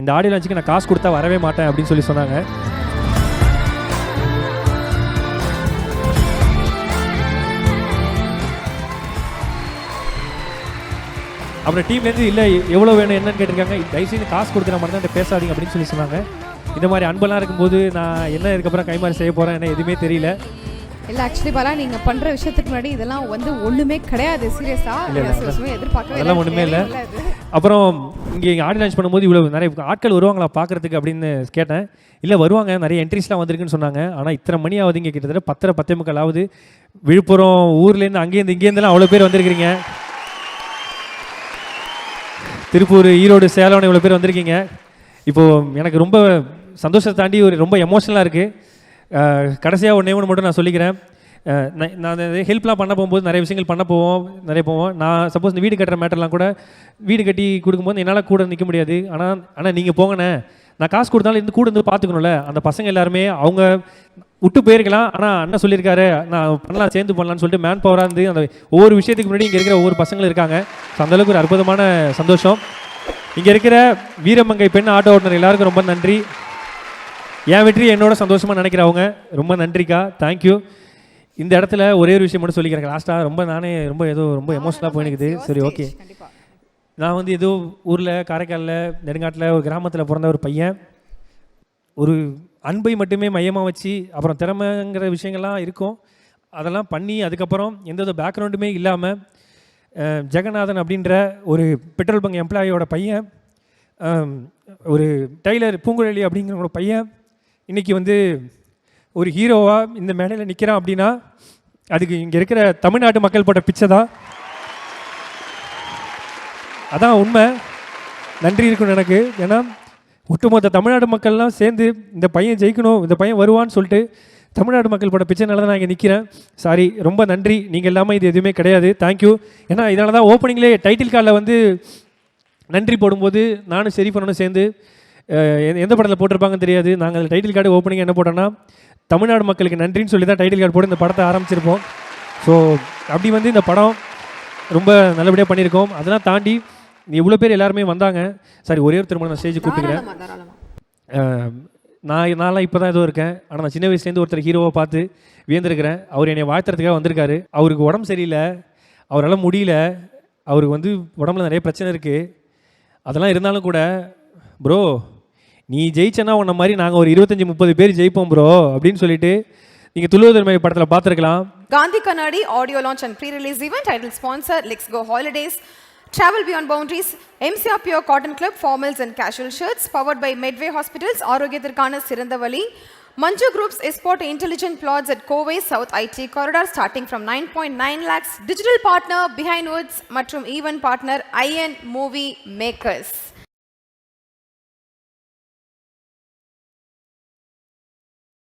இந்த ஆடியோ லான்ச்சுக்கு நான் காசு கொடுத்தா வரவே மாட்டேன் அப்படின்னு சொல்லி சொன்னாங்க. அப்புறம் டீம்லேருந்து இல்லை எவ்வளோ வேணும் என்னன்னு கேட்டிருக்காங்க. தயவுசெய்து காசு கொடுக்குற மாதிரி தான் பேசாதீங்க அப்படின்னு சொல்லி சொன்னாங்க. இந்த மாதிரி அன்பெல்லாம் இருக்கும்போது நான் என்ன இதுக்கப்புறம் கைமாறி செய்ய போகிறேன் என்ன எதுவுமே தெரியல. இல்லை ஆக்சுவலி பாலா நீங்கள் பண்ணுற விஷயத்துக்கு முன்னாடி இதெல்லாம் வந்து ஒன்றுமே கிடையாது. சீரியஸாக எதிர்பார்க்கவே அதெல்லாம் ஒன்றுமே இல்லை. அப்புறம் இங்கே ஆடியோ லான்ச் பண்ணும்போது இவ்வளோ நிறைய ஆட்கள் வருவாங்களா பார்க்குறதுக்கு அப்படின்னு கேட்டேன். இல்லை வருவாங்க, நிறைய என்ட்ரிஸ்லாம் வந்திருக்குன்னு சொன்னாங்க. ஆனால் இத்தனை மணி ஆகுது, இங்கே கிட்டத்தட்ட 10:10 ஆகுது. விழுப்புரம் ஊர்லேருந்து அங்கேருந்து இங்கேருந்துலாம் அவ்வளோ பேர் வந்திருக்கிறீங்க. திருப்பூர், ஈரோடு, சேலம் இவ்வளோ பேர் வந்திருக்கீங்க. இப்போது எனக்கு ரொம்ப சந்தோஷத்தை தாண்டி ஒரு ரொம்ப எமோஷனலாக இருக்குது. கடைசியாக ஒன்றே ஒன்று மட்டும் நான் சொல்லிக்கிறேன். நான் ஹெல்ப்லாம் பண்ண போகும்போது நிறைய விஷயங்கள் பண்ண போவோம். நான் சப்போஸ் இந்த வீடு கட்டுற மேட்டர்லாம் கூட வீடு கட்டி கொடுக்கும்போது என்னால் கூட நிற்க முடியாது. ஆனால் நீங்கள் போங்கண்ணே, நான் காசு கொடுத்தாலும் இருந்து கூட இருந்து பார்த்துக்கணும்ல. அந்த பசங்க எல்லாருமே அவங்க விட்டு போயிருக்கலாம். ஆனால் அண்ணன் சொல்லியிருக்காரு நான் பண்ணலாம், சேர்ந்து பண்ணலான்னு சொல்லிட்டு மேன் பவராக இருந்து அந்த ஒவ்வொரு விஷயத்துக்கு முன்னாடி இங்கே இருக்கிற ஒவ்வொரு பசங்களும் இருக்காங்க. ஸோ அந்தளவுக்கு ஒரு அற்புதமான சந்தோஷம். இங்கே இருக்கிற வீரமங்கை பெண் ஆட்டோ ஓட்டுநர் எல்லாருக்கும் ரொம்ப நன்றி. என் வெற்றி என்னோட சந்தோஷமாக நினைக்கிறவங்க ரொம்ப நன்றிக்கா, தேங்க்யூ. இந்த இடத்துல ஒரே ஒரு விஷயம் மட்டும் சொல்லிக்கிறேன் லாஸ்ட்டாக. நானே ரொம்ப எமோஷனலாக போயிருக்குது. சரி, ஓகே. நான் வந்து ஏதோ ஊரில் காரைக்காலில் நெடுங்காட்டில் ஒரு கிராமத்தில் பிறந்த ஒரு பையன். ஒரு அன்பை மட்டுமே மையமாக வச்சு அப்புறம் திறமைங்கிற விஷயங்கள்லாம் இருக்கும், அதெல்லாம் பண்ணி அதுக்கப்புறம் எந்த பேக்ரவுண்டுமே இல்லாமல் ஜெகநாதன் அப்படின்ற ஒரு பெட்ரோல் பங்க் எம்ப்ளாயோட பையன், ஒரு டெய்லர் பூங்குழலி அப்படிங்கிற பையன் இன்றைக்கி வந்து ஒரு ஹீரோவாக இந்த மேடையில் நிற்கிறான் அப்படின்னா அதுக்கு இங்கே இருக்கிற தமிழ்நாட்டு மக்கள் போட்ட பிச்சை தான். அதான் உண்மை. நன்றி இருக்கணும் எனக்கு. ஏன்னா ஒட்டுமொத்த தமிழ்நாடு மக்கள்லாம் சேர்ந்து இந்த பையன் ஜெயிக்கணும், இந்த பையன் வருவான்னு சொல்லிட்டு தமிழ்நாடு மக்கள் போட பிச்சைனால தான் நான் இங்கே நிற்கிறேன். சாரி, ரொம்ப நன்றி. நீங்கள் இல்லாமல் இது எதுவுமே கிடையாது. தேங்க்யூ. ஏன்னா இதனால தான் ஓப்பனிங்லேயே டைட்டில் கார்டில் வந்து நன்றி போடும்போது நானும் சரி பண்ணணும் சேர்ந்து எந்த படத்தில் போட்டிருப்பாங்கன்னு தெரியாது. நாங்கள் டைட்டில் கார்டு ஓப்பனிங் என்ன போட்டோன்னா தமிழ்நாடு மக்களுக்கு நன்றின்னு சொல்லி தான் டைட்டில் கார்டு போட்டு இந்த படத்தை ஆரம்பிச்சிருப்போம். ஸோ அப்படி வந்து இந்த படம் ரொம்ப நல்லபடியாக பண்ணியிருக்கோம். அதெல்லாம் தாண்டி இவ்வளோ பேர் எல்லாருமே வந்தாங்க. சாரி, ஒரே ஒரு திரும்ப நான் ஸ்டேஜ் கூப்பிட்டுக்கிறேன். நான்லாம் இப்போ தான் இருக்கேன். ஆனால் நான் சின்ன வயசுலேருந்து ஒருத்தர் ஹீரோவை பார்த்து வியந்திருக்கிறேன். அவர் என்னை வாழ்த்துறதுக்காக வந்திருக்காரு. அவருக்கு உடம்பு சரியில்லை, அவரால் முடியல, அவருக்கு வந்து உடம்புல நிறைய பிரச்சனை இருக்குது. அதெல்லாம் இருந்தாலும் கூட ப்ரோ நீ ஜெயிச்சனா உன்ன மாதிரி நாங்கள் ஒரு 25-30 பேர் ஜெயிப்போம் ப்ரோ அப்படின்னு சொல்லிட்டு நீங்கள் துள்ளுவதர் மாதிரி படத்தில் பார்த்துருக்கலாம். காந்தி கண்ணாடி audio launch and pre-release event title sponsor Let's Go Holidays, Travel Beyond Boundaries, MCR Pure Cotton Club, Formals and Casual Shirts, powered by Medway Hospitals, ஆரோக்கியத்திற்கான சிறந்த வழி, Manju Group's Esport Intelligent Plots at Kovai South IT Corridor starting from 9.9 lakhs, digital partner Behind Woods மற்றும் event partner IN Movie Makers.